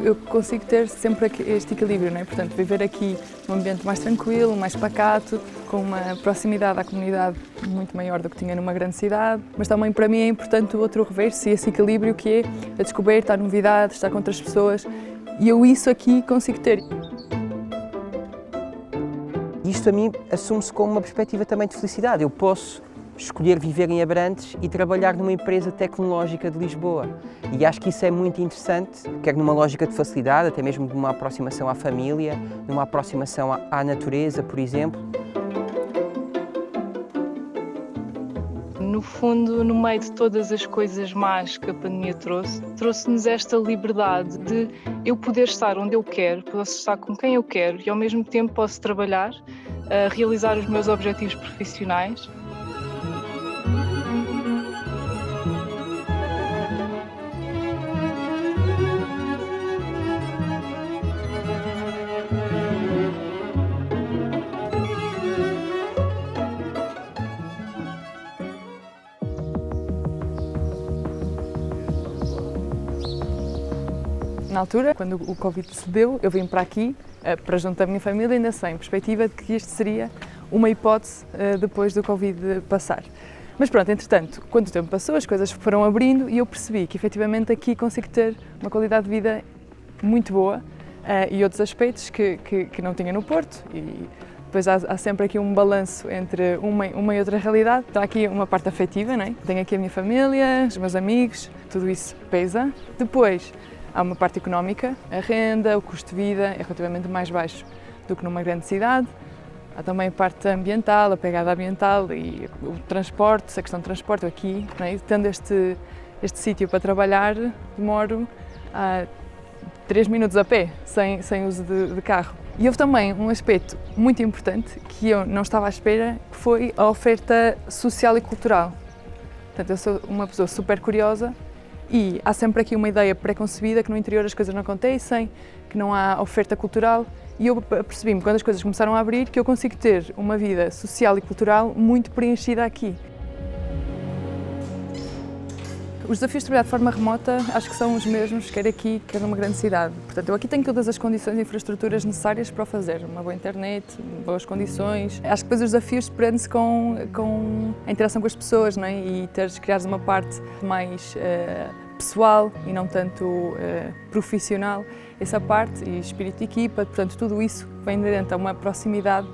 eu consigo ter sempre este equilíbrio, não é? Portanto, viver aqui num ambiente mais tranquilo, mais pacato, com uma proximidade à comunidade muito maior do que tinha numa grande cidade, mas também para mim é importante o outro reverso e esse equilíbrio que é a descoberta, a novidade, estar com outras pessoas, e eu isso aqui consigo ter. Isto a mim assume-se como uma perspectiva também de felicidade. Eu posso escolher viver em Abrantes e trabalhar numa empresa tecnológica de Lisboa. E acho que isso é muito interessante, quer numa lógica de facilidade, até mesmo de uma aproximação à família, numa aproximação à natureza, por exemplo. No fundo, no meio de todas as coisas más que a pandemia trouxe-nos esta liberdade de eu poder estar onde eu quero, posso estar com quem eu quero e ao mesmo tempo posso trabalhar, realizar os meus objetivos profissionais. Na altura, quando o Covid se deu, eu vim para aqui, para junto da minha família, ainda sem perspectiva de que isto seria uma hipótese depois do Covid passar. Mas pronto, entretanto, quando o tempo passou, as coisas foram abrindo e eu percebi que efetivamente aqui consigo ter uma qualidade de vida muito boa e outros aspectos que não tinha no Porto. E depois há sempre aqui um balanço entre uma e outra realidade. Então há aqui uma parte afetiva, não é? Tenho aqui a minha família, os meus amigos, tudo isso pesa. Depois, há uma parte económica, a renda, o custo de vida é relativamente mais baixo do que numa grande cidade. Há também a parte ambiental, a pegada ambiental e o transporte, a questão de transporte. Eu aqui, não é? Tendo este sítio para trabalhar, demoro 3 minutos a pé, sem uso de carro. E houve também um aspecto muito importante que eu não estava à espera, que foi a oferta social e cultural. Portanto, eu sou uma pessoa super curiosa e há sempre aqui uma ideia pré-concebida que no interior as coisas não acontecem, que não há oferta cultural, e eu percebi-me, quando as coisas começaram a abrir, que eu consigo ter uma vida social e cultural muito preenchida aqui. Os desafios de trabalhar de forma remota acho que são os mesmos, quer aqui, quer numa grande cidade. Portanto, eu aqui tenho todas as condições e infraestruturas necessárias para o fazer. Uma boa internet, boas condições. Acho que depois os desafios prendem-se com a interação com as pessoas, não é? E criar uma parte mais pessoal e não tanto profissional. Essa parte e espírito de equipa, portanto, tudo isso vem inerente a uma proximidade.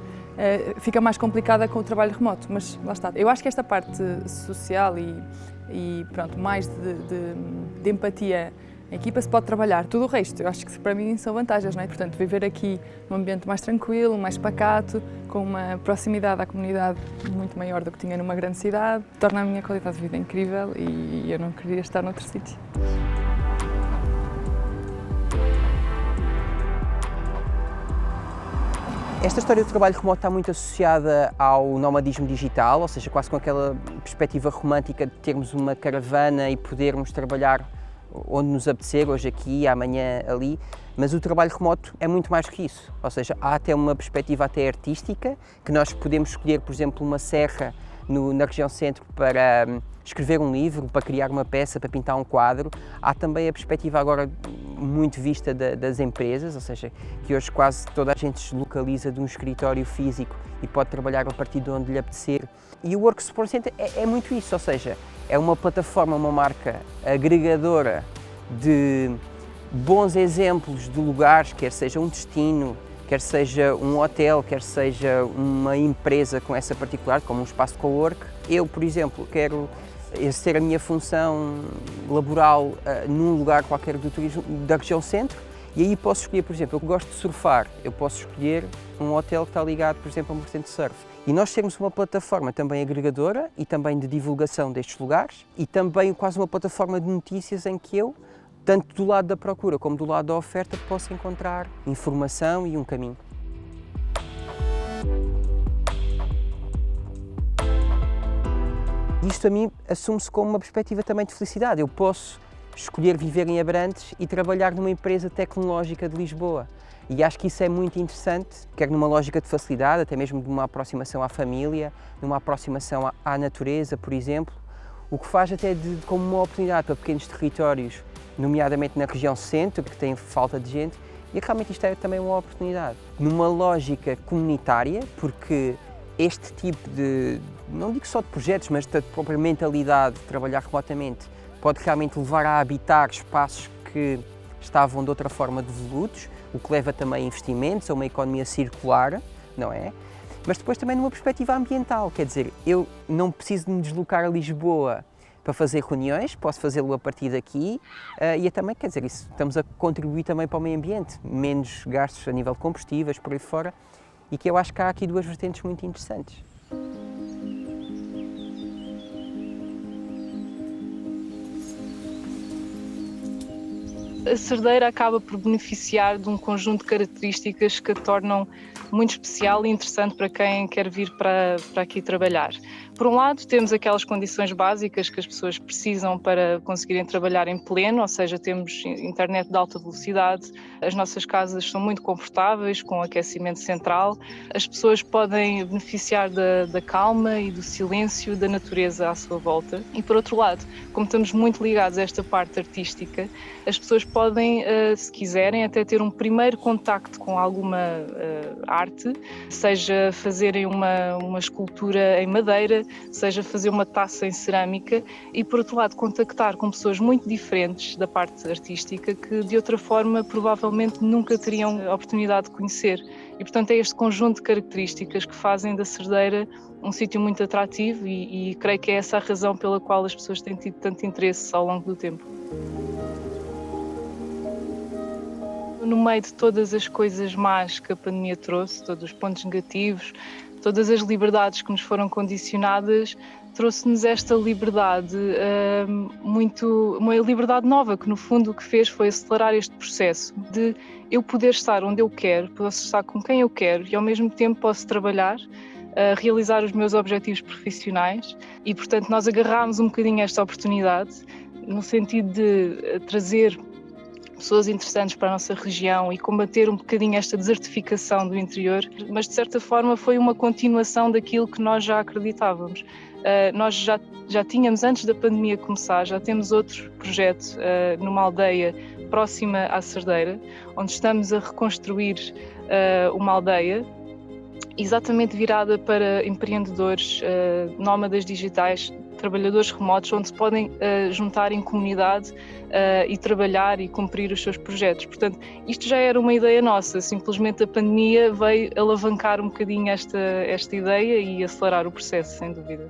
Fica mais complicada com o trabalho remoto, mas lá está. Eu acho que esta parte social e pronto, mais de empatia em equipa se pode trabalhar. Tudo o resto, eu acho que para mim são vantagens, não é? Portanto, viver aqui num ambiente mais tranquilo, mais pacato, com uma proximidade à comunidade muito maior do que tinha numa grande cidade, torna a minha qualidade de vida incrível e eu não queria estar noutro sítio. Esta história do trabalho remoto está muito associada ao nomadismo digital, ou seja, quase com aquela perspectiva romântica de termos uma caravana e podermos trabalhar onde nos apetecer, hoje aqui, amanhã ali, mas o trabalho remoto é muito mais que isso, ou seja, há até uma perspectiva até artística, que nós podemos escolher, por exemplo, uma serra na região centro para escrever um livro, para criar uma peça, para pintar um quadro. Há também a perspectiva agora muito vista das empresas, ou seja, que hoje quase toda a gente se localiza de um escritório físico e pode trabalhar a partir de onde lhe apetecer. E o Work Support Center é muito isso, ou seja, é uma plataforma, uma marca agregadora de bons exemplos de lugares, quer seja um destino, quer seja um hotel, quer seja uma empresa com essa particular, como um espaço de cowork. Eu, por exemplo, quero exercer a minha função laboral num lugar qualquer do turismo da região centro e aí posso escolher, por exemplo, eu gosto de surfar, eu posso escolher um hotel que está ligado, por exemplo, a uma vertente de surf. E nós temos uma plataforma também agregadora e também de divulgação destes lugares e também quase uma plataforma de notícias em que eu, tanto do lado da procura como do lado da oferta, posso encontrar informação e um caminho. Isto a mim assume-se como uma perspectiva também de felicidade. Eu posso escolher viver em Abrantes e trabalhar numa empresa tecnológica de Lisboa. E acho que isso é muito interessante, quer numa lógica de facilidade, até mesmo de uma aproximação à família, numa aproximação à natureza, por exemplo, o que faz até como uma oportunidade para pequenos territórios nomeadamente na região centro, que tem falta de gente, e realmente isto é também uma oportunidade. Numa lógica comunitária, porque este tipo de, não digo só de projetos, mas da própria mentalidade de trabalhar remotamente, pode realmente levar a habitar espaços que estavam de outra forma devolutos, o que leva também a investimentos, a uma economia circular, não é? Mas depois também numa perspectiva ambiental, quer dizer, eu não preciso de me deslocar a Lisboa para fazer reuniões, posso fazê-lo a partir daqui e é também, quer dizer, isso, estamos a contribuir também para o meio ambiente, menos gastos a nível de combustíveis, por aí fora, e que eu acho que há aqui duas vertentes muito interessantes. A Cerdeira acaba por beneficiar de um conjunto de características que a tornam muito especial e interessante para quem quer vir para aqui trabalhar. Por um lado, temos aquelas condições básicas que as pessoas precisam para conseguirem trabalhar em pleno, ou seja, temos internet de alta velocidade, as nossas casas são muito confortáveis, com aquecimento central, as pessoas podem beneficiar da calma e do silêncio da natureza à sua volta. E por outro lado, como estamos muito ligados a esta parte artística, as pessoas podem, se quiserem, até ter um primeiro contacto com alguma arte, seja fazerem uma escultura em madeira, seja fazer uma taça em cerâmica e, por outro lado, contactar com pessoas muito diferentes da parte artística que, de outra forma, provavelmente nunca teriam a oportunidade de conhecer. E, portanto, é este conjunto de características que fazem da Cerdeira um sítio muito atrativo e creio que é essa a razão pela qual as pessoas têm tido tanto interesse ao longo do tempo. No meio de todas as coisas más que a pandemia trouxe, todos os pontos negativos, todas as liberdades que nos foram condicionadas, trouxe-nos esta liberdade, uma liberdade nova, que no fundo o que fez foi acelerar este processo de eu poder estar onde eu quero, posso estar com quem eu quero e ao mesmo tempo posso trabalhar, realizar os meus objetivos profissionais e, portanto, nós agarrámos um bocadinho esta oportunidade no sentido de trazer pessoas interessantes para a nossa região e combater um bocadinho esta desertificação do interior, mas de certa forma foi uma continuação daquilo que nós já acreditávamos. Nós já tínhamos, antes da pandemia começar, já temos outro projeto numa aldeia próxima à Cerdeira, onde estamos a reconstruir uma aldeia exatamente virada para empreendedores, nómadas digitais, trabalhadores remotos, onde se podem juntar em comunidade e trabalhar e cumprir os seus projetos. Portanto, isto já era uma ideia nossa, simplesmente a pandemia veio alavancar um bocadinho esta ideia e acelerar o processo, sem dúvida.